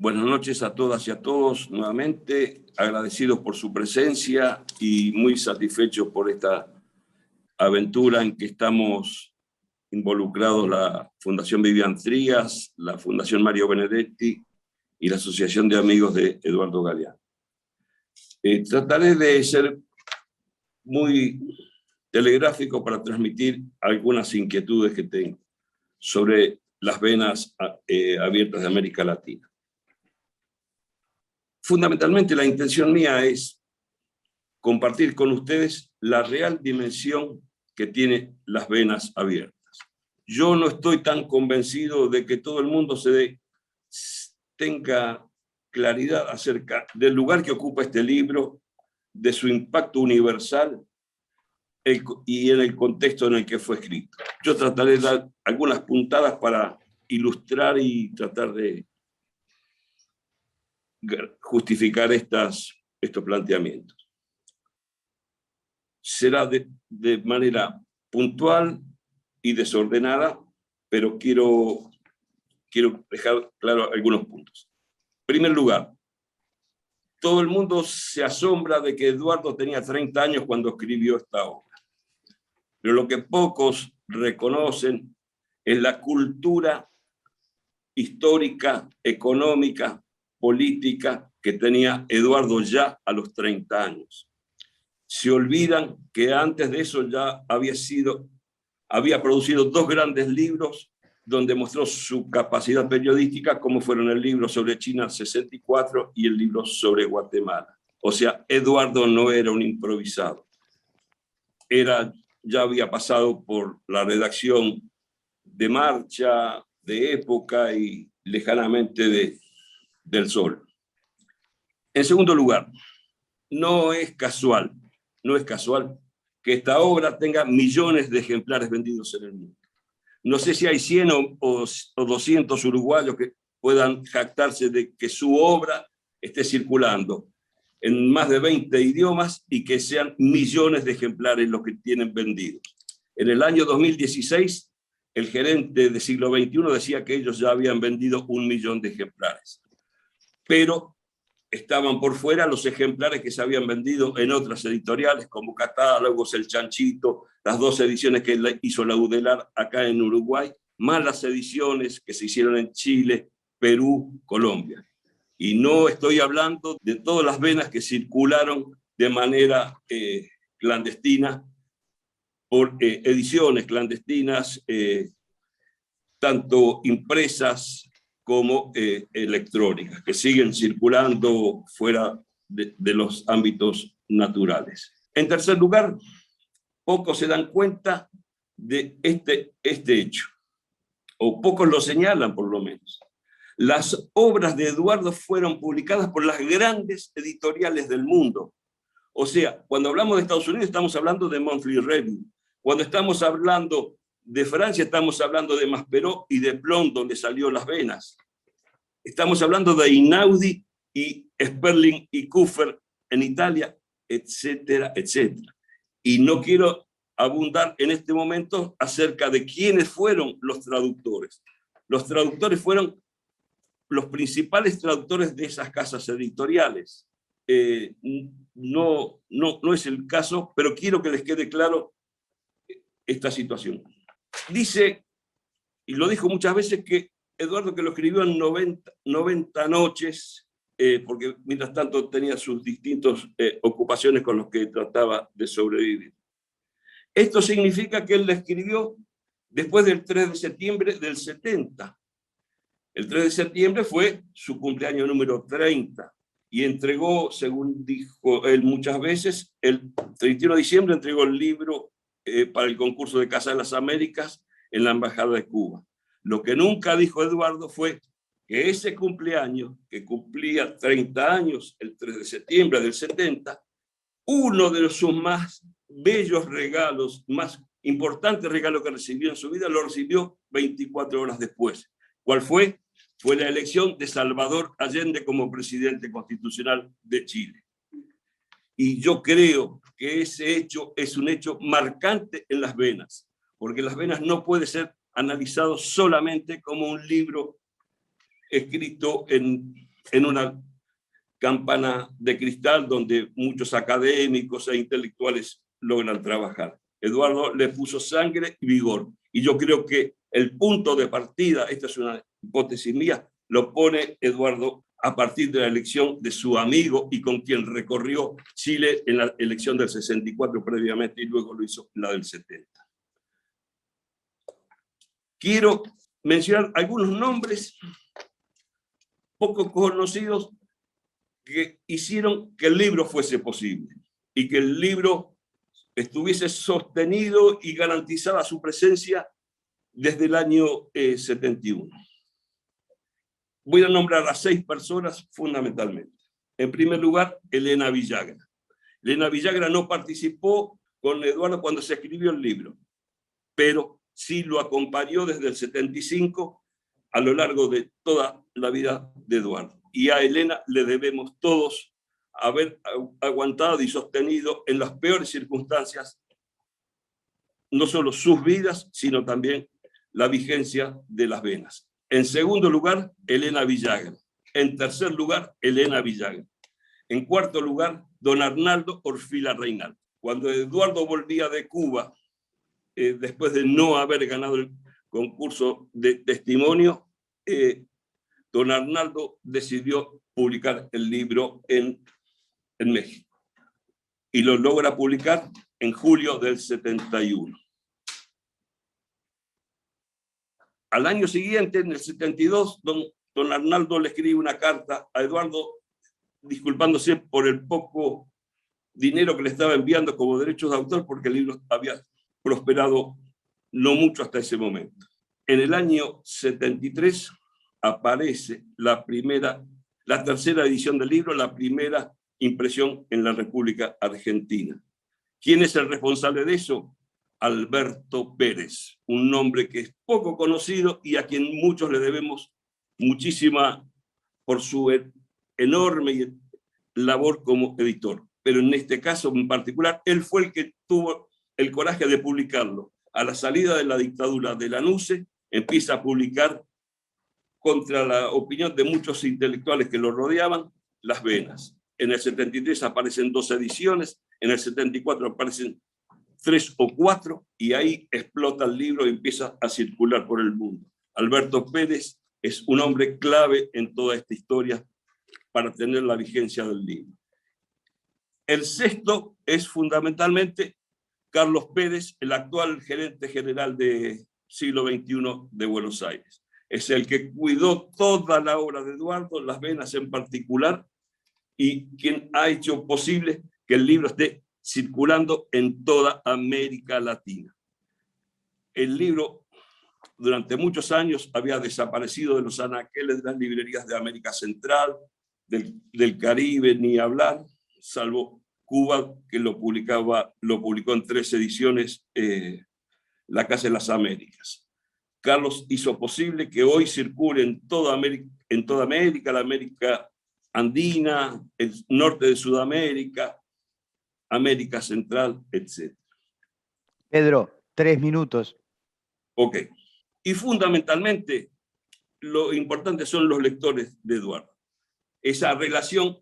Buenas noches a todas y a todos nuevamente, agradecidos por su presencia y muy satisfechos por esta aventura en que estamos involucrados la Fundación Vivian Trías, la Fundación Mario Benedetti y la Asociación de Amigos de Eduardo Galeano. Trataré de ser muy telegráfico para transmitir algunas inquietudes que tengo sobre las venas abiertas de América Latina. Fundamentalmente la intención mía es compartir con ustedes la real dimensión que tienen las venas abiertas. Yo no estoy tan convencido de que todo el mundo tenga claridad acerca del lugar que ocupa este libro, de su impacto universal y en el contexto en el que fue escrito. Yo trataré de dar algunas puntadas para ilustrar y tratar de justificar estos planteamientos. Será de manera puntual y desordenada, pero quiero dejar claro algunos puntos. En primer lugar, todo el mundo se asombra de que Eduardo tenía 30 años cuando escribió esta obra. Pero lo que pocos reconocen es la cultura histórica, económica, política que tenía Eduardo ya a los 30 años. Se olvidan que antes de eso ya había producido 2 grandes libros donde mostró su capacidad periodística, como fueron el libro sobre China 64 y el libro sobre Guatemala. O sea, Eduardo no era un improvisado. Ya había pasado por la redacción de Marcha, de Época y lejanamente del Sol. En segundo lugar, no es casual que esta obra tenga millones de ejemplares vendidos en el mundo. No sé si hay 100 o 200 uruguayos que puedan jactarse de que su obra esté circulando en más de 20 idiomas y que sean millones de ejemplares los que tienen vendidos. En el año 2016, el gerente de Siglo XXI decía que ellos ya habían vendido 1 millón de ejemplares. Pero estaban por fuera los ejemplares que se habían vendido en otras editoriales, como Catálogos, El Chanchito, las 2 ediciones que hizo la Udelar acá en Uruguay, más las ediciones que se hicieron en Chile, Perú, Colombia. Y no estoy hablando de todas las venas que circularon de manera clandestina, por ediciones clandestinas, tanto impresas como electrónicas, que siguen circulando fuera de los ámbitos naturales. En tercer lugar, pocos se dan cuenta de este hecho, o pocos lo señalan por lo menos. Las obras de Eduardo fueron publicadas por las grandes editoriales del mundo. O sea, cuando hablamos de Estados Unidos estamos hablando de Monthly Review. Cuando estamos hablando de Francia estamos hablando de Maspero y de Plon, donde salió Las Venas. Estamos hablando de Inaudi y Sperling y Kuffer en Italia, etcétera, etcétera. Y no quiero abundar en este momento acerca de quiénes fueron los traductores. Los traductores fueron los principales traductores de esas casas editoriales. No es el caso, pero quiero que les quede claro esta situación. Dice, y lo dijo muchas veces, que Eduardo que lo escribió en 90 noches, porque mientras tanto tenía sus distintas ocupaciones con las que trataba de sobrevivir. Esto significa que él la escribió después del 3 de septiembre del 70. El 3 de septiembre fue su cumpleaños número 30 y entregó, según dijo él muchas veces, el 31 de diciembre entregó el libro para el concurso de Casa de las Américas en la Embajada de Cuba. Lo que nunca dijo Eduardo fue que ese cumpleaños, que cumplía 30 años, el 3 de septiembre del 70, uno de sus más bellos regalos, más importantes regalos que recibió en su vida, lo recibió 24 horas después. ¿Cuál fue? Fue la elección de Salvador Allende como presidente constitucional de Chile. Y yo creo que ese hecho es un hecho marcante en Las Venas, porque Las Venas no puede ser analizado solamente como un libro escrito en en una campana de cristal donde muchos académicos e intelectuales logran trabajar. Eduardo le puso sangre y vigor. Y yo creo que el punto de partida, esta es una hipótesis mía, lo pone Eduardo a partir de la elección de su amigo y con quien recorrió Chile en la elección del 64 previamente y luego lo hizo en la del 70. Quiero mencionar algunos nombres poco conocidos que hicieron que el libro fuese posible y que el libro estuviese sostenido y garantizada su presencia desde el año 71. Voy a nombrar a 6 personas fundamentalmente. En primer lugar, Elena Villagra. Elena Villagra no participó con Eduardo cuando se escribió el libro, pero sí lo acompañó desde el 75 a lo largo de toda la vida de Eduardo. Y a Elena le debemos todos haber aguantado y sostenido en las peores circunstancias no solo sus vidas, sino también la vigencia de las venas. En segundo lugar, Elena Villagra. En tercer lugar, Elena Villagra. En cuarto lugar, don Arnaldo Orfila Reinaldo. Cuando Eduardo volvía de Cuba, después de no haber ganado el concurso de testimonio, don Arnaldo decidió publicar el libro en México. Y lo logra publicar en julio del 71. Al año siguiente, en el 72, don Arnaldo le escribe una carta a Eduardo disculpándose por el poco dinero que le estaba enviando como derechos de autor porque el libro había prosperado no mucho hasta ese momento. En el año 73 aparece la tercera edición del libro, la primera impresión en la República Argentina. ¿Quién es el responsable de eso? Alberto Pérez, un nombre que es poco conocido y a quien muchos le debemos muchísima por su enorme labor como editor. Pero en este caso en particular, él fue el que tuvo el coraje de publicarlo. A la salida de la dictadura de Lanusse, empieza a publicar contra la opinión de muchos intelectuales que lo rodeaban, Las Venas. En el 73 aparecen 2 ediciones, en el 74 aparecen 3 o 4, y ahí explota el libro y empieza a circular por el mundo. Alberto Pérez es un hombre clave en toda esta historia para tener la vigencia del libro. El sexto es fundamentalmente Carlos Pérez, el actual gerente general de Siglo XXI de Buenos Aires. Es el que cuidó toda la obra de Eduardo, Las Venas en particular, y quien ha hecho posible que el libro esté circulando en toda América Latina. El libro durante muchos años había desaparecido de los anaqueles de las librerías de América Central, del Caribe, ni hablar, salvo Cuba, que lo publicó en 3 ediciones la Casa de las Américas. Carlos hizo posible que hoy circule en toda América, la América andina, el norte de Sudamérica, América Central, etc. Pedro, 3 minutos. Ok. Y fundamentalmente, lo importante son los lectores de Eduardo. Esa relación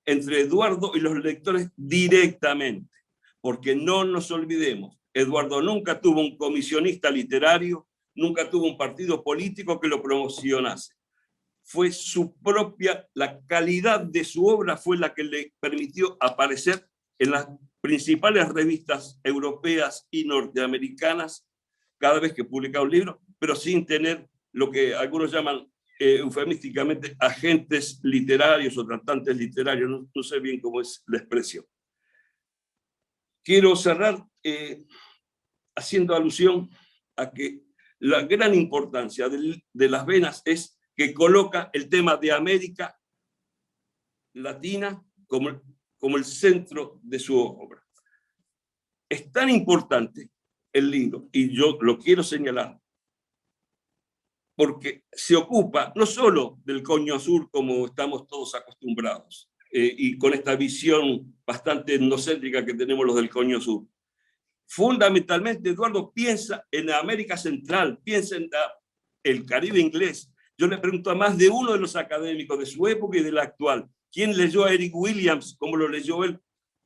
entre Eduardo y los lectores directamente. Porque no nos olvidemos, Eduardo nunca tuvo un comisionista literario, nunca tuvo un partido político que lo promocionase. Fue su propia, la calidad de su obra fue la que le permitió aparecer en las principales revistas europeas y norteamericanas cada vez que publicaba un libro, pero sin tener lo que algunos llaman eufemísticamente agentes literarios o tratantes literarios, no sé bien cómo es la expresión. Quiero cerrar haciendo alusión a que la gran importancia de Las Venas es que coloca el tema de América Latina como el centro de su obra. Es tan importante el libro, y yo lo quiero señalar, porque se ocupa no solo del Coño Sur como estamos todos acostumbrados, y con esta visión bastante etnocéntrica que tenemos los del Coño Sur. Fundamentalmente, Eduardo piensa en América Central, piensa en el Caribe inglés, Yo le pregunto a más de uno de los académicos de su época y de la actual, ¿quién leyó a Eric Williams como lo leyó él,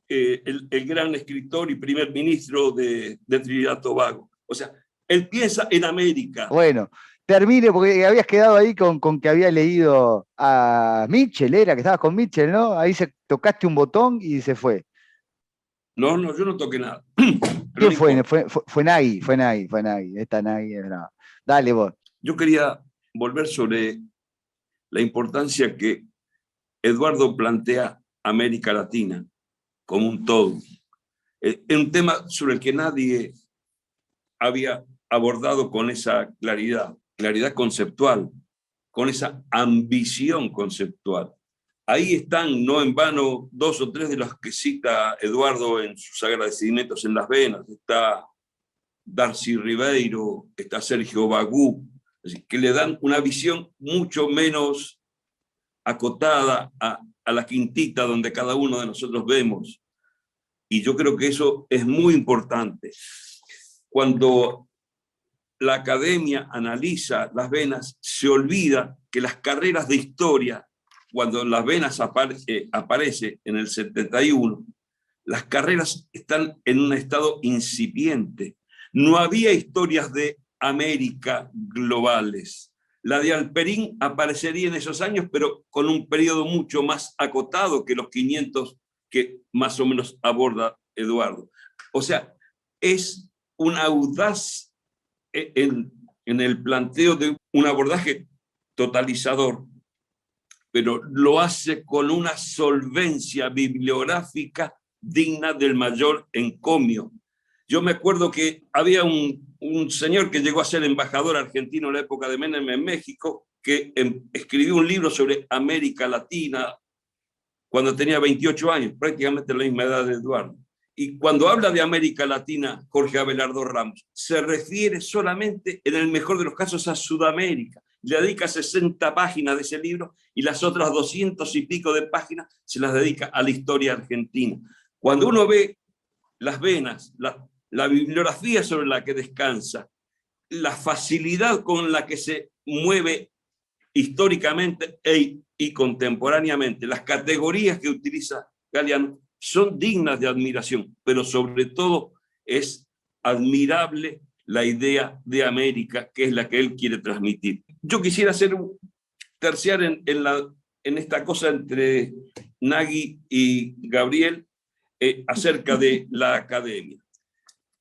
el gran escritor y primer ministro de Trinidad y Tobago? O sea, él piensa en América. Bueno, termine porque habías quedado ahí con que había leído a Mitchell, era que estabas con Mitchell, ¿no? Ahí tocaste un botón y se fue. No, yo no toqué nada. ¿Quién fue? Fue Nagy, fue Nagy. Esta Nagy es brava. Dale vos. Yo quería volver sobre la importancia que Eduardo plantea América Latina como un todo. Es un tema sobre el que nadie había abordado con esa claridad conceptual, con esa ambición conceptual. Ahí están, no en vano, 2 o 3 de los que cita Eduardo en sus agradecimientos en Las Venas. Está Darcy Ribeiro, está Sergio Bagú, que le dan una visión mucho menos acotada a la quintita donde cada uno de nosotros vemos. Y yo creo que eso es muy importante. Cuando la academia analiza Las Venas, se olvida que las carreras de historia, cuando Las Venas aparece en el 71, las carreras están en un estado incipiente. No había historias de América globales. La de Alperín aparecería en esos años, pero con un periodo mucho más acotado que los 500 que más o menos aborda Eduardo. O sea, es un audaz en el planteo de un abordaje totalizador, pero lo hace con una solvencia bibliográfica digna del mayor encomio. Yo me acuerdo que había un señor que llegó a ser embajador argentino en la época de Menem en México, que escribió un libro sobre América Latina cuando tenía 28 años, prácticamente la misma edad de Eduardo. Y cuando habla de América Latina, Jorge Abelardo Ramos, se refiere solamente, en el mejor de los casos, a Sudamérica. Le dedica 60 páginas de ese libro y las otras 200 y pico de páginas se las dedica a la historia argentina. Cuando uno ve Las Venas, la bibliografía sobre la que descansa, la facilidad con la que se mueve históricamente y contemporáneamente, las categorías que utiliza Galeano son dignas de admiración, pero sobre todo es admirable la idea de América, que es la que él quiere transmitir. Yo quisiera terciar en esta cosa entre Nagy y Gabriel acerca de la academia.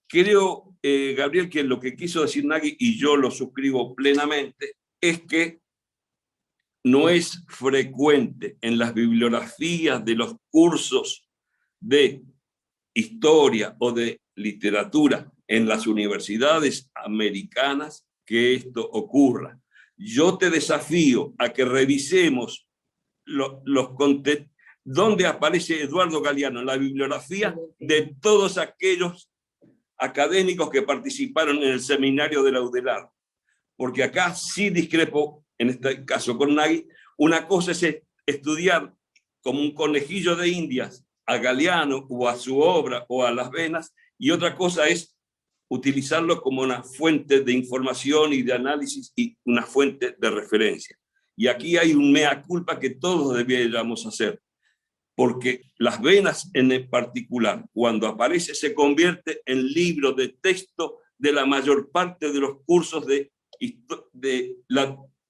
Creo, Gabriel, que lo que quiso decir Nagy, y yo lo suscribo plenamente, es que no es frecuente en las bibliografías de los cursos de historia o de literatura en las universidades americanas que esto ocurra. Yo te desafío a que revisemos los contenidos, dónde aparece Eduardo Galeano en la bibliografía de todos aquellos académicos que participaron en el seminario de la UDELAR. Porque acá sí discrepo, en este caso con Nagy. Una cosa es estudiar como un conejillo de indias a Galeano o a su obra o a Las Venas, y otra cosa es utilizarlo como una fuente de información y de análisis y una fuente de referencia. Y aquí hay un mea culpa que todos debiéramos hacer, porque Las Venas en particular, cuando aparece, se convierte en libro de texto de la mayor parte de los cursos de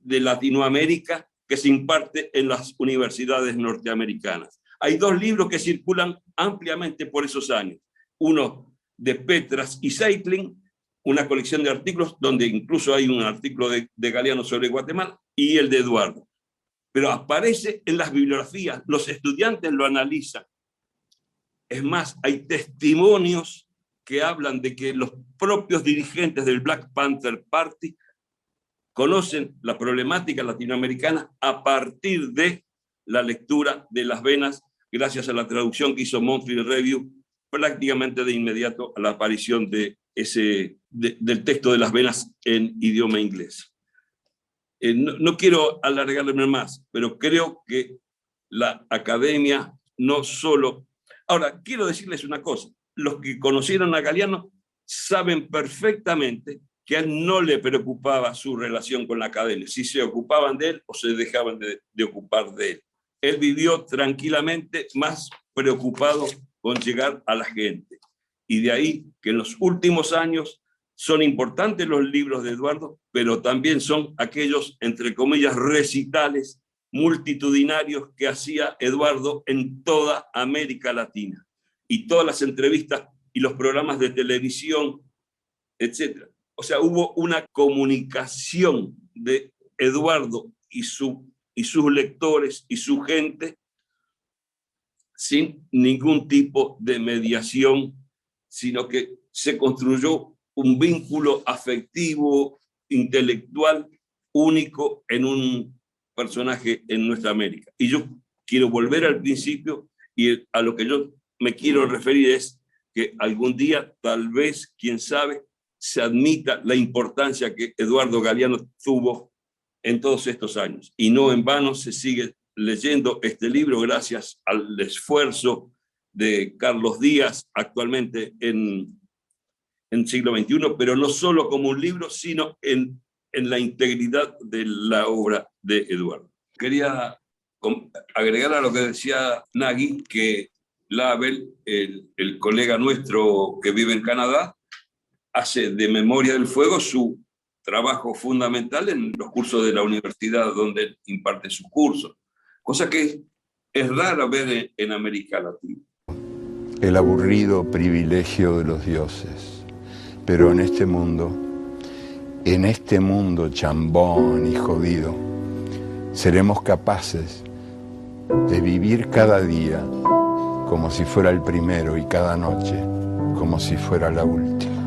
Latinoamérica que se imparte en las universidades norteamericanas. Hay 2 libros que circulan ampliamente por esos años. Uno de Petras y Zeitlin, una colección de artículos donde incluso hay un artículo de Galeano sobre Guatemala, y el de Eduardo. Pero aparece en las bibliografías, los estudiantes lo analizan. Es más, hay testimonios que hablan de que los propios dirigentes del Black Panther Party conocen la problemática latinoamericana a partir de la lectura de Las Venas, gracias a la traducción que hizo Monthly Review, prácticamente de inmediato a la aparición del texto de Las Venas en idioma inglés. No quiero alargarme más, pero creo que la academia no solo... Ahora, quiero decirles una cosa. Los que conocieron a Galeano saben perfectamente que a él no le preocupaba su relación con la academia, si se ocupaban de él o se dejaban de ocupar de él. Él vivió tranquilamente, más preocupado con llegar a la gente. Y de ahí que en los últimos años son importantes los libros de Eduardo, pero también son aquellos, entre comillas, recitales multitudinarios que hacía Eduardo en toda América Latina. Y todas las entrevistas y los programas de televisión, etc. O sea, hubo una comunicación de Eduardo y sus lectores y su gente sin ningún tipo de mediación, sino que se construyó un vínculo afectivo, intelectual, único en un personaje en nuestra América. Y yo quiero volver al principio, y a lo que yo me quiero referir es que algún día, tal vez, quién sabe, se admita la importancia que Eduardo Galeano tuvo en todos estos años. Y no en vano se sigue leyendo este libro gracias al esfuerzo de Carlos Díaz, actualmente en siglo XXI, pero no solo como un libro, sino en la integridad de la obra de Eduardo. Quería agregar a lo que decía Nagui, que Label, el colega nuestro que vive en Canadá, hace de Memoria del Fuego su trabajo fundamental en los cursos de la universidad donde imparte sus cursos, cosa que es rara ver en América Latina. El aburrido privilegio de los dioses, pero en este mundo chambón y jodido, seremos capaces de vivir cada día como si fuera el primero y cada noche como si fuera la última.